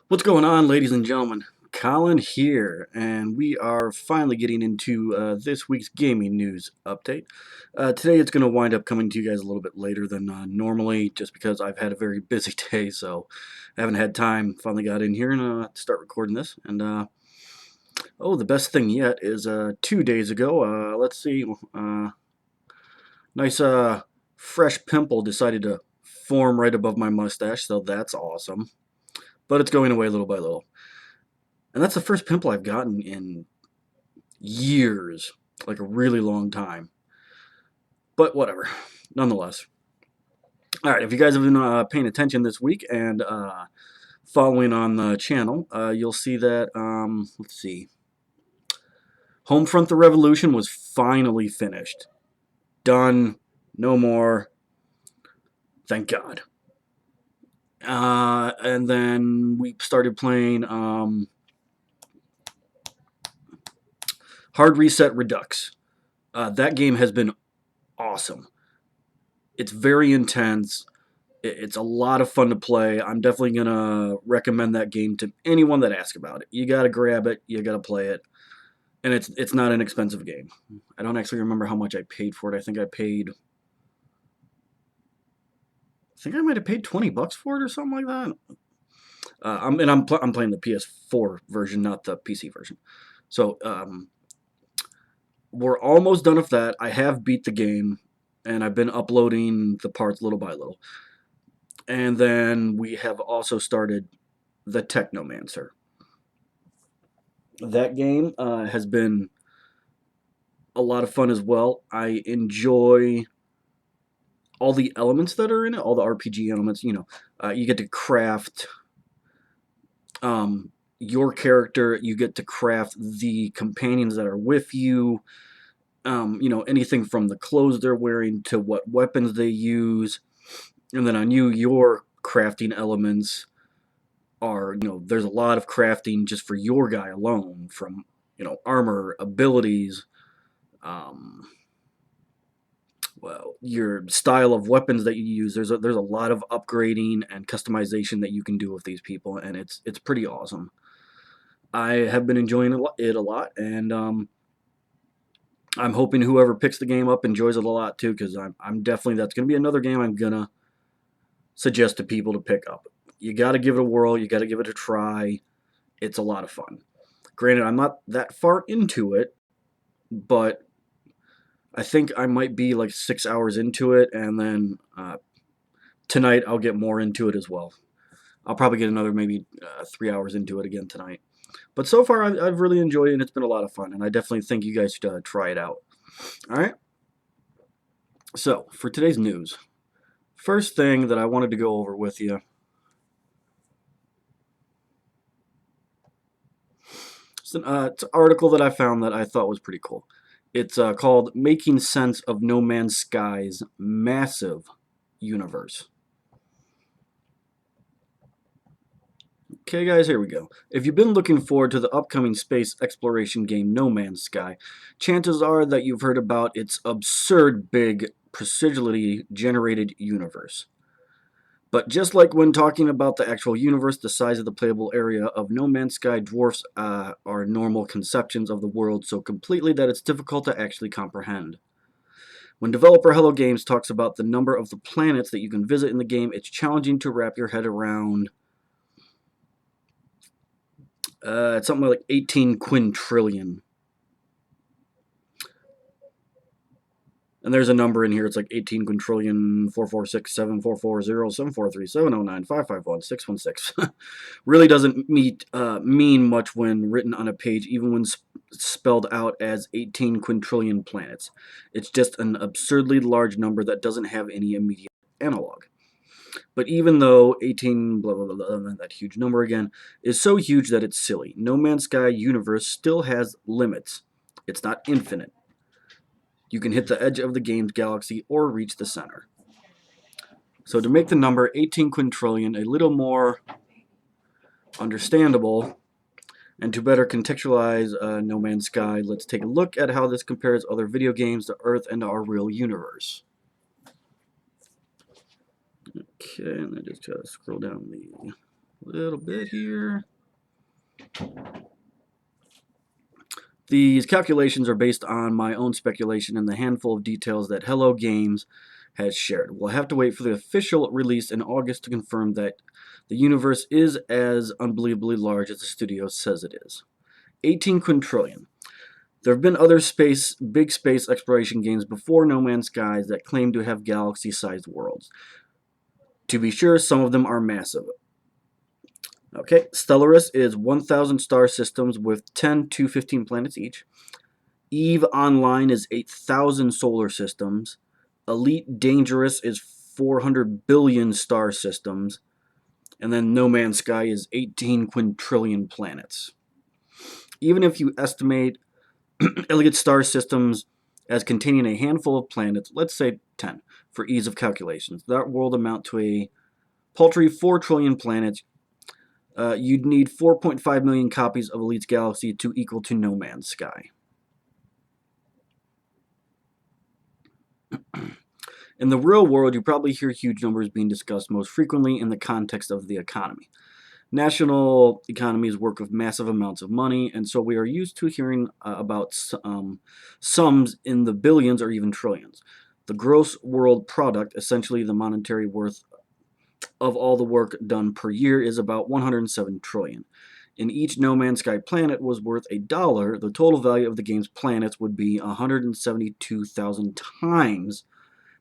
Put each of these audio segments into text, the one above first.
What's going on, ladies and gentlemen? Colin here, and we are finally getting into this week's gaming news update. Today it's going to wind up coming to you guys a little bit later than normally, just because I've had a very busy day, so I haven't had time. Finally got in here and start recording this. And oh, the best thing yet is 2 days ago. Let's see, nice fresh pimple decided to form right above my mustache, so that's awesome. But it's going away little by little. And that's the first pimple I've gotten in years, like a really long time. But whatever, nonetheless. All right, if you guys have been paying attention this week and following on the channel, you'll see that, let's see, Homefront the Revolution was finally finished. Done, no more, thank God. And then we started playing Hard Reset Redux. That game has been awesome. It's very intense. It's a lot of fun to play. I'm definitely going to recommend that game to anyone that asks about it. You got to grab it. You got to play it. And it's not an expensive game. I don't actually remember how much I paid for it. I think I might have paid $20 for it or something like that. I'm playing the PS4 version, not the PC version. So we're almost done with that. I have beat the game, and I've been uploading the parts little by little. And then we have also started the Technomancer. That game has been a lot of fun as well. I enjoy all the elements that are in it, all the RPG elements. You get to craft your character. You get to craft the companions that are with you. Anything from the clothes they're wearing to what weapons they use. And then on you, your crafting elements are, there's a lot of crafting just for your guy alone, from, armor, abilities, well, your style of weapons that you use. There's a lot of upgrading and customization that you can do with these people, and it's pretty awesome. I have been enjoying it a lot, and I'm hoping whoever picks the game up enjoys it a lot too, because I'm definitely, that's going to be another game I'm gonna suggest to people to pick up. You got to give it a whirl. You got to give it a try. It's a lot of fun. Granted, I'm not that far into it, but I think I might be like 6 hours into it, and then tonight I'll get more into it as well. I'll probably get another maybe 3 hours into it again tonight. But so far, I've really enjoyed it, and it's been a lot of fun, and I definitely think you guys should try it out. All right? So, for today's news, first thing that I wanted to go over with you, it's an article that I found that I thought was pretty cool. It's called Making Sense of No Man's Sky's Massive Universe. Okay, guys, here we go. If you've been looking forward to the upcoming space exploration game No Man's Sky, chances are that you've heard about its absurd big, procedurally generated universe. But just like when talking about the actual universe, the size of the playable area of No Man's Sky dwarfs our normal conceptions of the world so completely that it's difficult to actually comprehend. When developer Hello Games talks about the number of the planets that you can visit in the game, it's challenging to wrap your head around. It's something like 18 quintillion. And there's a number in here. It's like 18 quintillion 446 7440 743 709 551 616. Really doesn't mean much when written on a page, even when spelled out as 18 quintillion planets. It's just an absurdly large number that doesn't have any immediate analog. But even though 18 blah blah blah, blah, that huge number again, is so huge that it's silly, No Man's Sky universe still has limits. It's not infinite. You can hit the edge of the game's galaxy or reach the center. So to make the number 18 quintillion a little more understandable, and to better contextualize No Man's Sky, let's take a look at how this compares other video games to Earth and our real universe. Okay, and I just scroll down the little bit here. These calculations are based on my own speculation and the handful of details that Hello Games has shared. We'll have to wait for the official release in August to confirm that the universe is as unbelievably large as the studio says it is. 18 quintillion. There have been other big space exploration games before No Man's Skies that claim to have galaxy-sized worlds. To be sure, some of them are massive. Okay, Stellaris is 1,000 star systems with 10 to 15 planets each. EVE Online is 8,000 solar systems. Elite Dangerous is 400 billion star systems. And then No Man's Sky is 18 quintillion planets. Even if you estimate Elite star systems as containing a handful of planets, let's say 10, for ease of calculations, that world amount to a paltry 4 trillion planets. You'd need 4.5 million copies of Elite's Galaxy to equal to No Man's Sky. In the real world, you probably hear huge numbers being discussed most frequently in the context of the economy. National economies work with massive amounts of money, and so we are used to hearing about sums in the billions or even trillions. The gross world product, essentially the monetary worth of all the work done per year, is about 107 trillion. In each No Man's Sky planet was worth $1, the total value of the game's planets would be 172,000 times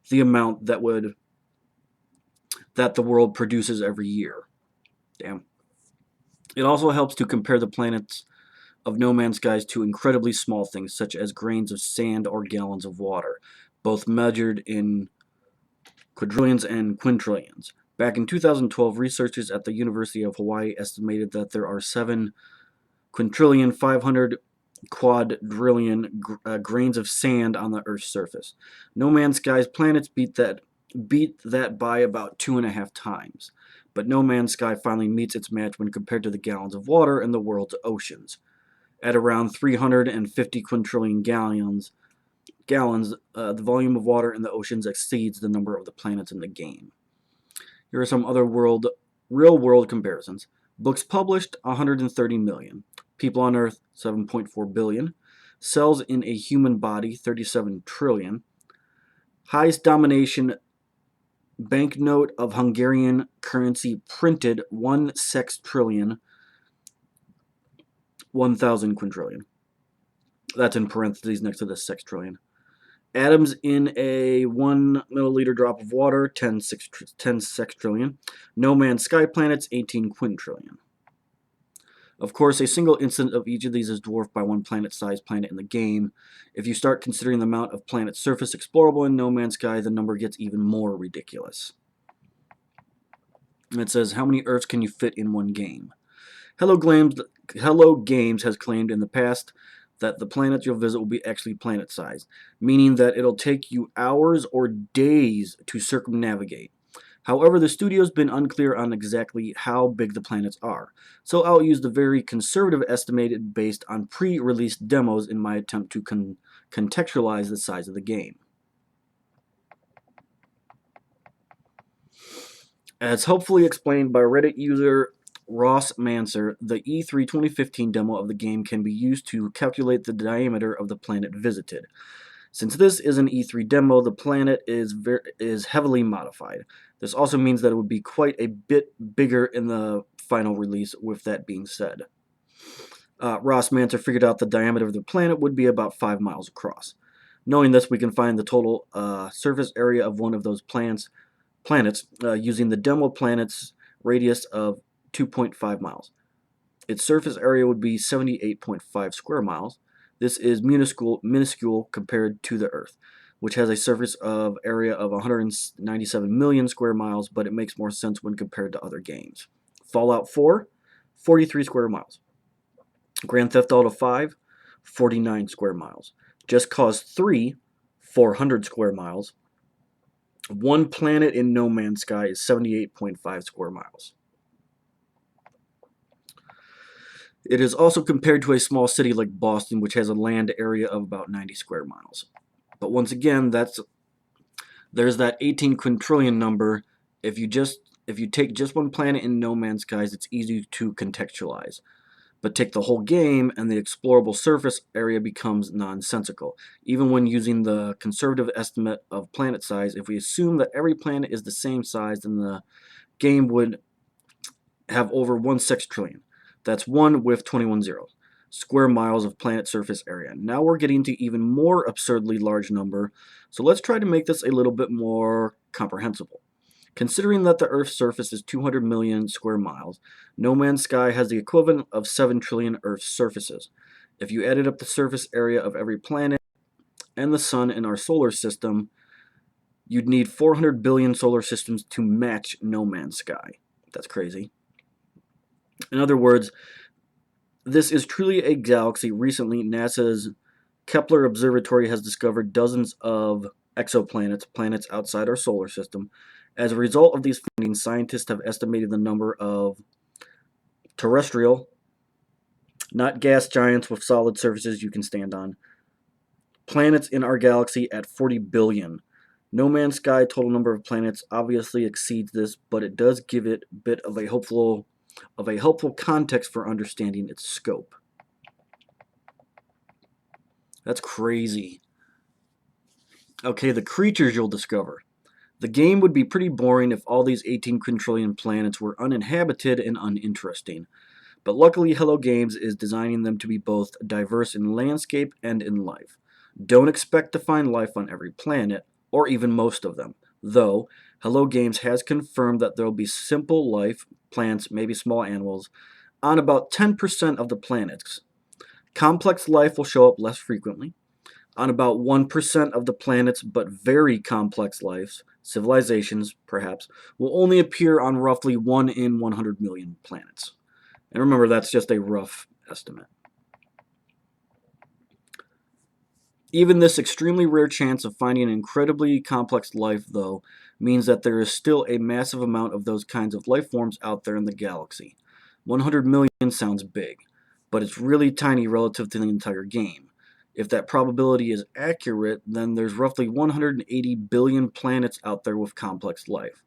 the amount that the world produces every year. Damn. It also helps to compare the planets of No Man's Skies to incredibly small things such as grains of sand or gallons of water, both measured in quadrillions and quintillions. Back in 2012, researchers at the University of Hawaii estimated that there are 7 quintillion 500 quadrillion grains of sand on the Earth's surface. No Man's Sky's planets beat that by about 2.5 times. But No Man's Sky finally meets its match when compared to the gallons of water in the world's oceans. At around 350 quintillion gallons, the volume of water in the oceans exceeds the number of the planets in the game. Here are some other real-world comparisons. Books published, 130 million. People on Earth, 7.4 billion. Cells in a human body, 37 trillion. Highest domination banknote of Hungarian currency printed, 1 sextillion, 1,000 quintillion. That's in parentheses next to the sextillion. Atoms in a 1 milliliter drop of water, 10 sextillion. No Man's Sky planets, 18 quintillion. Of course, a single instance of each of these is dwarfed by one planet-sized planet in the game. If you start considering the amount of planet surface explorable in No Man's Sky, the number gets even more ridiculous. And it says, how many Earths can you fit in one game? Hello Games has claimed in the past that the planets you'll visit will be actually planet-sized, meaning that it'll take you hours or days to circumnavigate. However, the studio's been unclear on exactly how big the planets are, so I'll use the very conservative estimate based on pre-release demos in my attempt to contextualize the size of the game. As helpfully explained by Reddit user Ross Manser, the E3 2015 demo of the game can be used to calculate the diameter of the planet visited. Since this is an E3 demo, the planet is heavily modified. This also means that it would be quite a bit bigger in the final release, with that being said. Ross Manser figured out the diameter of the planet would be about 5 miles across. Knowing this, we can find the total surface area of one of those planets using the demo planet's radius of 2.5 miles. Its surface area would be 78.5 square miles. This is minuscule compared to the Earth, which has a surface area of 197 million square miles, but it makes more sense when compared to other games. Fallout 4, 43 square miles. Grand Theft Auto 5, 49 square miles. Just Cause 3, 400 square miles. One planet in No Man's Sky is 78.5 square miles. It is also compared to a small city like Boston, which has a land area of about 90 square miles. But once again, there's that 18 quintillion number. If If you take just one planet in No Man's Skies, it's easy to contextualize. But take the whole game, and the explorable surface area becomes nonsensical. Even when using the conservative estimate of planet size, if we assume that every planet is the same size, then the game would have over 1/6 trillion. That's 1 with 21 zeros. Square miles of planet surface area. Now we're getting to even more absurdly large number, so let's try to make this a little bit more comprehensible. Considering that the Earth's surface is 200 million square miles, No Man's Sky has the equivalent of 7 trillion Earth surfaces. If you added up the surface area of every planet and the sun in our solar system, you'd need 400 billion solar systems to match No Man's Sky. That's crazy. In other words, this is truly a galaxy. Recently, NASA's Kepler Observatory has discovered dozens of exoplanets, planets outside our solar system. As a result of these findings, scientists have estimated the number of terrestrial, not gas giants with solid surfaces you can stand on, planets in our galaxy at 40 billion. No Man's Sky total number of planets obviously exceeds this, but it does give it a bit of a helpful context for understanding its scope. That's crazy. Okay, the creatures you'll discover. The game would be pretty boring if all these 18 quintillion planets were uninhabited and uninteresting. But luckily, Hello Games is designing them to be both diverse in landscape and in life. Don't expect to find life on every planet, or even most of them. Though, Hello Games has confirmed that there will be simple life, plants, maybe small animals, on about 10% of the planets. Complex life will show up less frequently, on about 1% of the planets, but very complex lives, civilizations perhaps, will only appear on roughly 1 in 100 million planets. And remember, that's just a rough estimate. Even this extremely rare chance of finding an incredibly complex life, though, means that there is still a massive amount of those kinds of life forms out there in the galaxy. 100 million sounds big, but it's really tiny relative to the entire game. If that probability is accurate, then there's roughly 180 billion planets out there with complex life.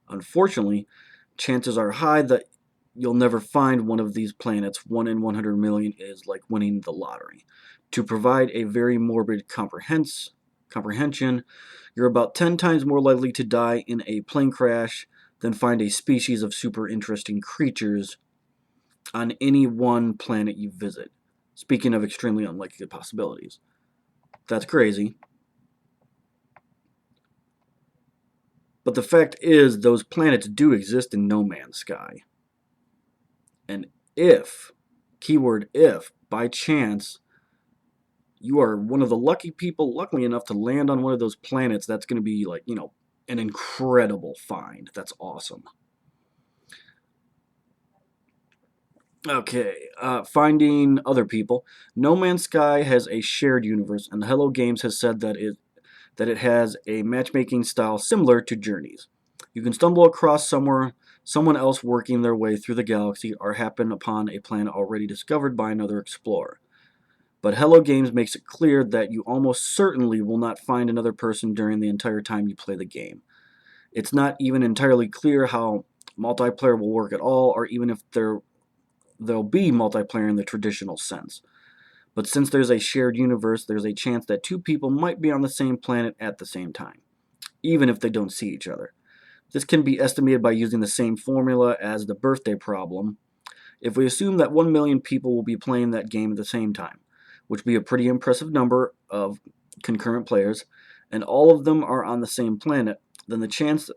Unfortunately, chances are high that you'll never find one of these planets. 1 in 100 million is like winning the lottery. To provide a very morbid comprehension, you're about 10 times more likely to die in a plane crash than find a species of super interesting creatures on any one planet you visit. Speaking of extremely unlikely possibilities. That's crazy. But the fact is, those planets do exist in No Man's Sky. And if, keyword if, by chance, you are one of the lucky people, luckily enough to land on one of those planets, that's going to be like, an incredible find. That's awesome. Okay, finding other people. No Man's Sky has a shared universe, and Hello Games has said that it has a matchmaking style similar to Journeys. You can stumble across someone else working their way through the galaxy, or happen upon a planet already discovered by another explorer. But Hello Games makes it clear that you almost certainly will not find another person during the entire time you play the game. It's not even entirely clear how multiplayer will work at all, or even if there'll be multiplayer in the traditional sense. But since there's a shared universe, there's a chance that two people might be on the same planet at the same time, even if they don't see each other. This can be estimated by using the same formula as the birthday problem. If we assume that 1 million people will be playing that game at the same time, which would be a pretty impressive number of concurrent players, and all of them are on the same planet, then the chance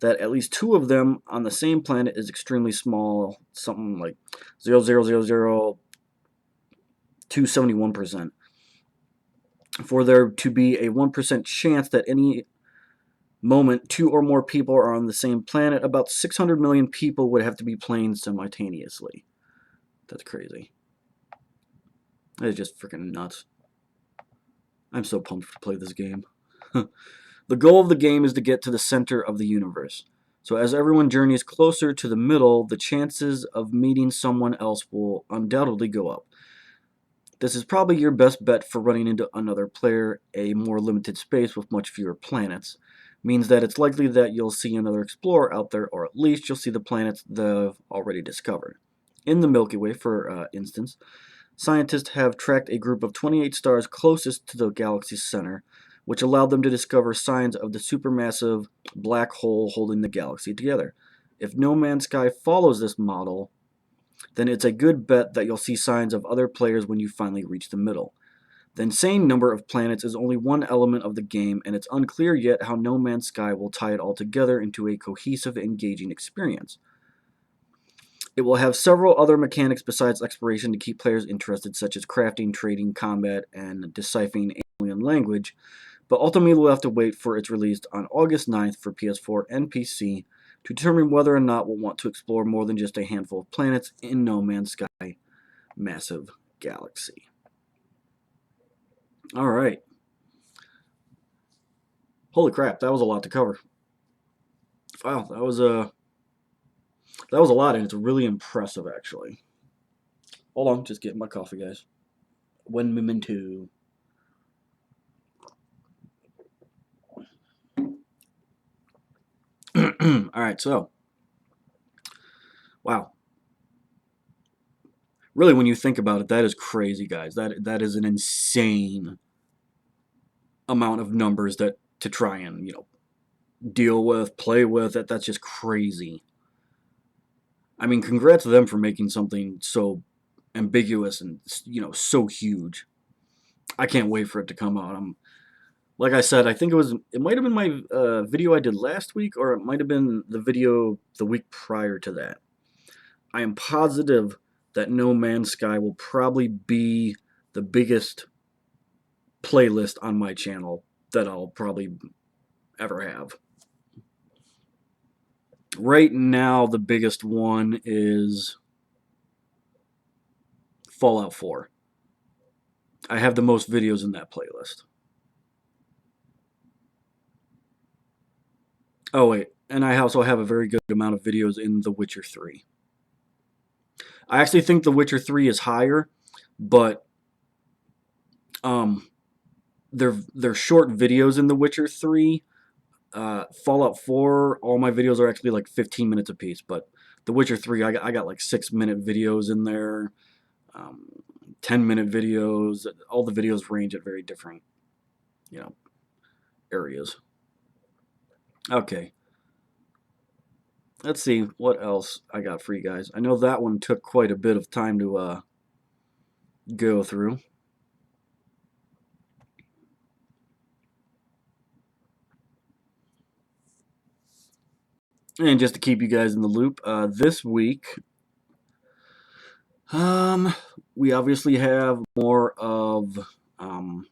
that at least two of them on the same planet is extremely small, something like 0.0000271%. For there to be a 1% chance that any moment two or more people are on the same planet, about 600 million people would have to be playing simultaneously. That's crazy. That is just freaking nuts. I'm so pumped to play this game. The goal of the game is to get to the center of the universe. So as everyone journeys closer to the middle, the chances of meeting someone else will undoubtedly go up. This is probably your best bet for running into another player, a more limited space with much fewer planets. means that it's likely that you'll see another explorer out there, or at least you'll see the planets they've already discovered. In the Milky Way, for instance, scientists have tracked a group of 28 stars closest to the galaxy's center, which allowed them to discover signs of the supermassive black hole holding the galaxy together. If No Man's Sky follows this model, then it's a good bet that you'll see signs of other players when you finally reach the middle. The insane number of planets is only one element of the game, and it's unclear yet how No Man's Sky will tie it all together into a cohesive, engaging experience. It will have several other mechanics besides exploration to keep players interested, such as crafting, trading, combat, and deciphering alien language, but ultimately we'll have to wait for its release on August 9th for PS4 and PC to determine whether or not we'll want to explore more than just a handful of planets in No Man's Sky massive galaxy. Alright. Holy crap, that was a lot to cover. Wow, that was a lot, and it's really impressive, actually. Hold on, just getting my coffee, guys. One memento. All right, so wow, really, when you think about it, that is crazy, guys. That is an insane amount of numbers that to try and deal with, play with. That's just crazy. I mean, congrats to them for making something so ambiguous and so huge. I can't wait for it to come out. Like I said, I think it might have been my video I did last week, or it might have been the video the week prior to that. I am positive that No Man's Sky will probably be the biggest playlist on my channel that I'll probably ever have. Right now, the biggest one is Fallout 4. I have the most videos in that playlist. Oh, wait, and I also have a very good amount of videos in The Witcher 3. I actually think The Witcher 3 is higher, but they're short videos in The Witcher 3. Fallout 4, all my videos are actually like 15 minutes apiece, but The Witcher 3, I got like 6-minute videos in there, 10-minute videos. All the videos range at very different, areas. Okay. Let's see what else I got for you guys. I know that one took quite a bit of time to go through. And just to keep you guys in the loop, this week, we obviously have more of, I'm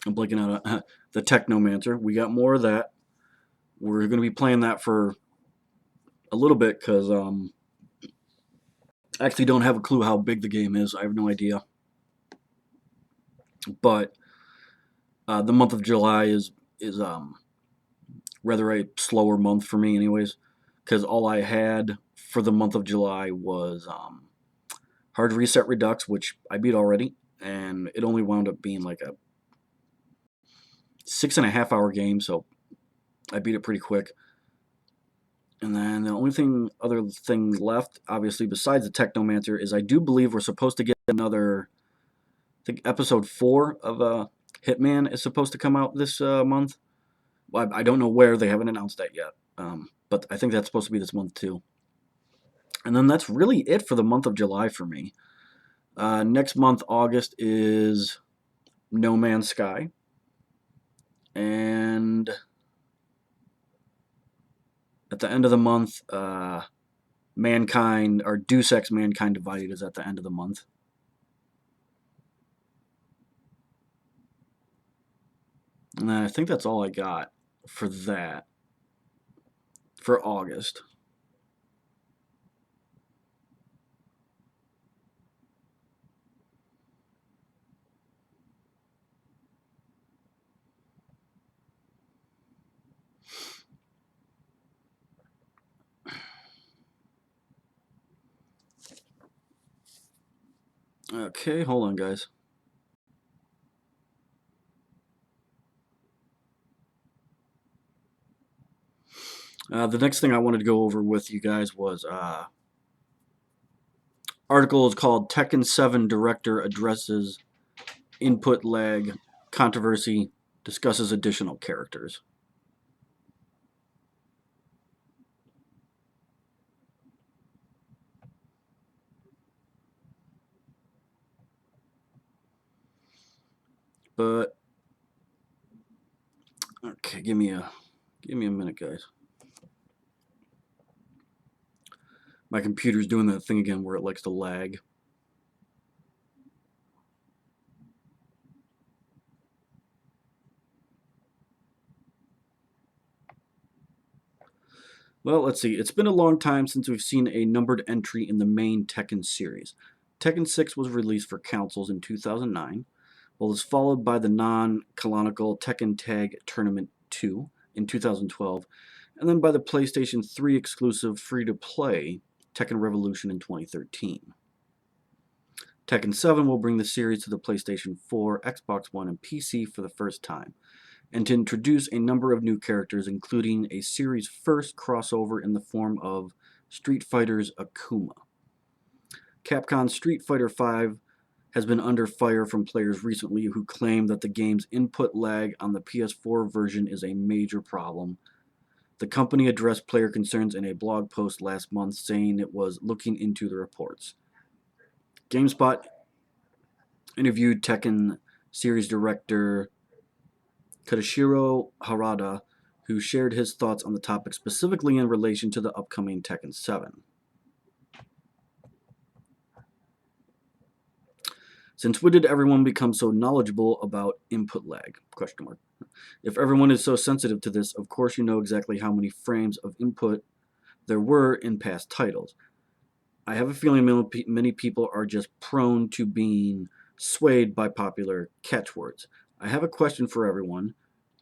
blanking out the Technomancer. We got more of that. We're going to be playing that for a little bit because I actually don't have a clue how big the game is. I have no idea. But the month of July is rather a slower month for me, anyways, because all I had for the month of July was Hard Reset Redux, which I beat already, and it only wound up being like a 6.5 hour game, so I beat it pretty quick. And then the only other thing left, obviously, besides the Technomancer, is I do believe we're supposed to get another. I think episode 4 of Hitman is supposed to come out this month. Well, I don't know where, they haven't announced that yet, but I think that's supposed to be this month too. And then that's really it for the month of July for me. Next month, August, is No Man's Sky. And at the end of the month, Mankind, or Deus Ex Mankind Divided is at the end of the month. And I think that's all I got for that, for August. Okay, hold on, guys. The next thing I wanted to go over with you guys was article is called Tekken 7 Director Addresses Input Lag Controversy, Discusses Additional Characters. But okay, give me a minute, guys. My computer's doing that thing again where it likes to lag. Well, let's see. It's been a long time since we've seen a numbered entry in the main Tekken series. Tekken 6 was released for consoles in 2009, while it was followed by the non-canonical Tekken Tag Tournament 2 in 2012, and then by the PlayStation 3 exclusive free-to-play Tekken Revolution in 2013. Tekken 7 will bring the series to the PlayStation 4, Xbox One, and PC for the first time, and to introduce a number of new characters, including a series first crossover in the form of Street Fighter's Akuma. Capcom's Street Fighter V has been under fire from players recently who claim that the game's input lag on the PS4 version is a major problem. The company addressed player concerns in a blog post last month, saying it was looking into the reports. GameSpot interviewed Tekken series director Katashiro Harada, who shared his thoughts on the topic specifically in relation to the upcoming Tekken 7. Since when did everyone become so knowledgeable about input lag? If everyone is so sensitive to this, of course you know exactly how many frames of input there were in past titles. I have a feeling many people are just prone to being swayed by popular catchwords. I have a question for everyone.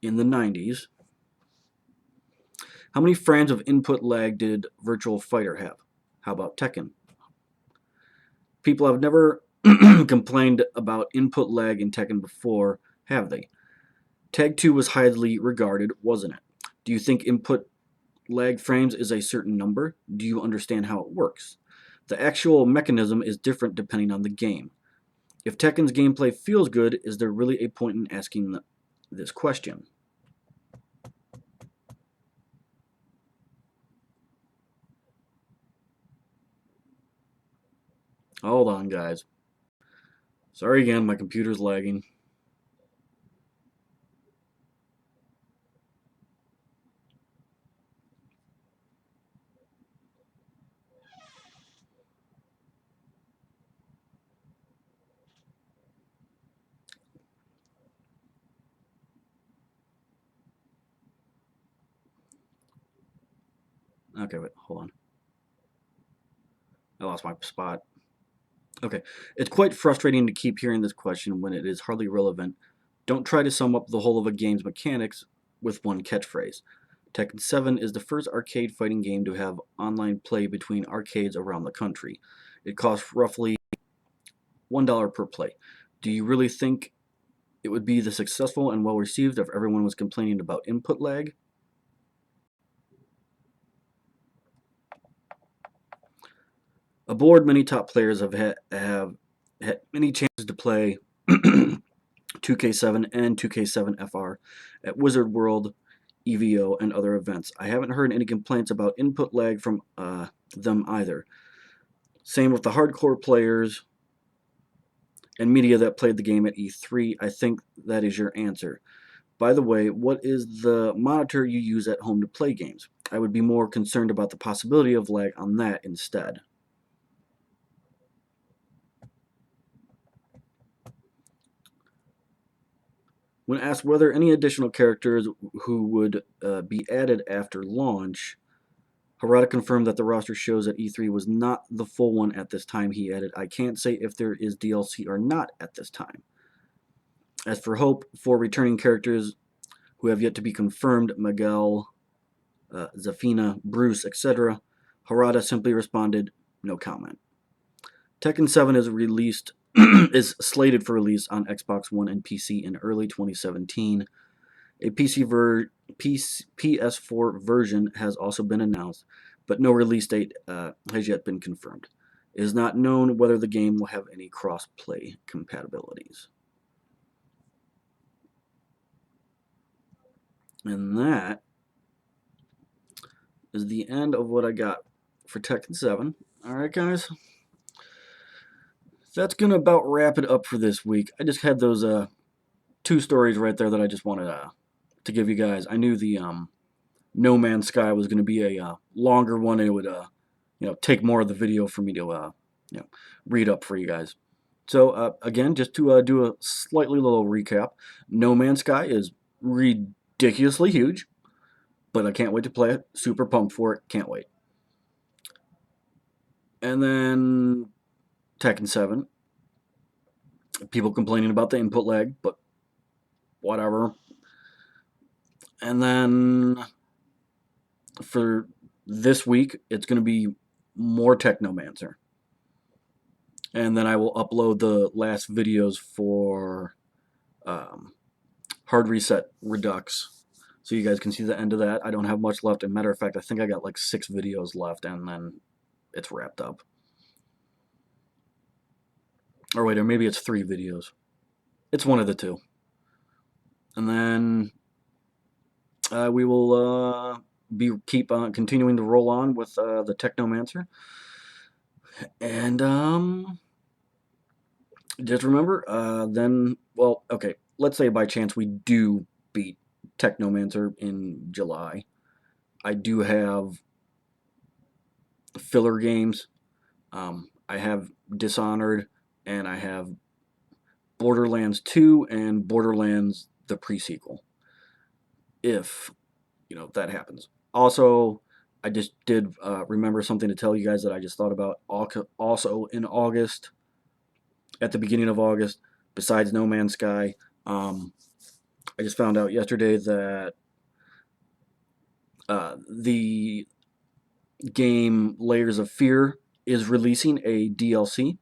In the 90s, how many frames of input lag did Virtual Fighter have? How about Tekken? People have never complained about input lag in Tekken before, have they? Tag 2 was highly regarded, wasn't it? Do you think input lag frames is a certain number? Do you understand how it works? The actual mechanism is different depending on the game. If Tekken's gameplay feels good, is there really a point in asking this question? Hold on, guys. Sorry again, my computer's lagging. Okay, wait, hold on. I lost my spot. Okay, it's quite frustrating to keep hearing this question when it is hardly relevant. Don't try to sum up the whole of a game's mechanics with one catchphrase. Tekken 7 is the first arcade fighting game to have online play between arcades around the country. It costs roughly $1 per play. Do you really think it would be this successful and well received if everyone was complaining about input lag? Aboard, many top players have had many chances to play 2K7 and 2K7 FR at Wizard World, EVO, and other events. I haven't heard any complaints about input lag from them either. Same with the hardcore players and media that played the game at E3. I think that is your answer. By the way, what is the monitor you use at home to play games? I would be more concerned about the possibility of lag on that instead. When asked whether any additional characters who would be added after launch, Harada confirmed that the roster shows at E3 was not the full one at this time. He added, I can't say if there is DLC or not at this time. As for hope for returning characters who have yet to be confirmed, Miguel, Zafina, Bruce, etc., Harada simply responded, no comment. Tekken 7 is slated for release on Xbox One and PC in early 2017. A PS4 version has also been announced, but no release date has yet been confirmed. It is not known whether the game will have any cross-play compatibilities. And that is the end of what I got for Tekken 7. Alright, guys. That's going to about wrap it up for this week. I just had those two stories right there that I just wanted to give you guys. I knew the No Man's Sky was going to be a longer one, and it would take more of the video for me to read up for you guys. So again, just to do a slightly little recap, No Man's Sky is ridiculously huge, but I can't wait to play it. Super pumped for it. Can't wait. And then Tekken 7. People complaining about the input lag, but whatever. And then for this week, it's going to be more Technomancer. And then I will upload the last videos for Hard Reset Redux, so you guys can see the end of that. I don't have much left. As a matter of fact, I think I got like 6 videos left, and then it's wrapped up. Or wait, or maybe it's 3 videos. It's one of the two. And then we will keep continuing to roll on with the Technomancer. And just remember, okay, let's say by chance we do beat Technomancer in July. I do have filler games. I have Dishonored, and I have Borderlands 2 and Borderlands the pre-sequel. If that happens. Also, I just did remember something to tell you guys that I just thought about. Also in August, at the beginning of August, besides No Man's Sky, I just found out yesterday that the game Layers of Fear is releasing a DLC,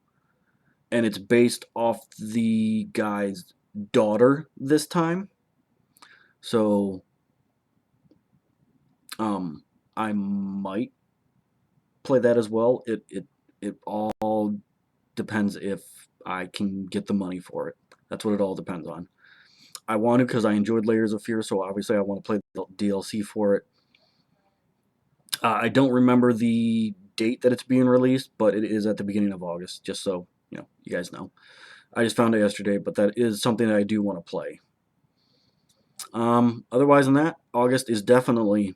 and it's based off the guy's daughter this time. So I might play that as well. It all depends if I can get the money for it. That's what it all depends on. I want to because I enjoyed Layers of Fear, so obviously I want to play the DLC for it. I don't remember the date that it's being released, but it is at the beginning of August, just so you guys know. I just found it yesterday, but that is something that I do want to play. Otherwise than that, August is definitely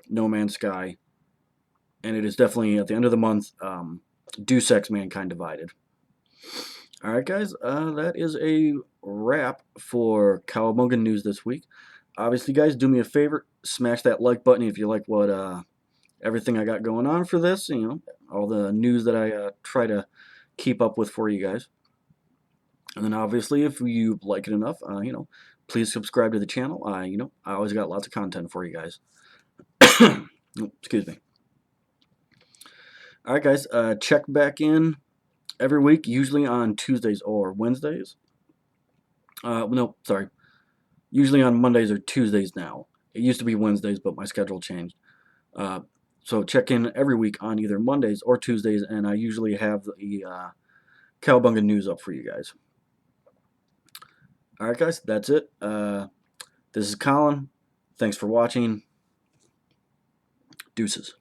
No Man's Sky, and it is definitely at the end of the month, Deus Ex Mankind Divided. Alright guys, that is a wrap for Cowabunga News this week. Obviously guys, do me a favor, smash that like button if you like what everything I got going on for this, all the news that I try to keep up with for you guys. And then obviously if you like it enough, please subscribe to the channel. I always got lots of content for you guys. Excuse me. Alright guys, check back in every week, usually on Tuesdays or Wednesdays. No, sorry. Usually on Mondays or Tuesdays now. It used to be Wednesdays, but my schedule changed. So check in every week on either Mondays or Tuesdays, and I usually have the Cowabunga News up for you guys. Alright guys, that's it. This is Colin. Thanks for watching. Deuces.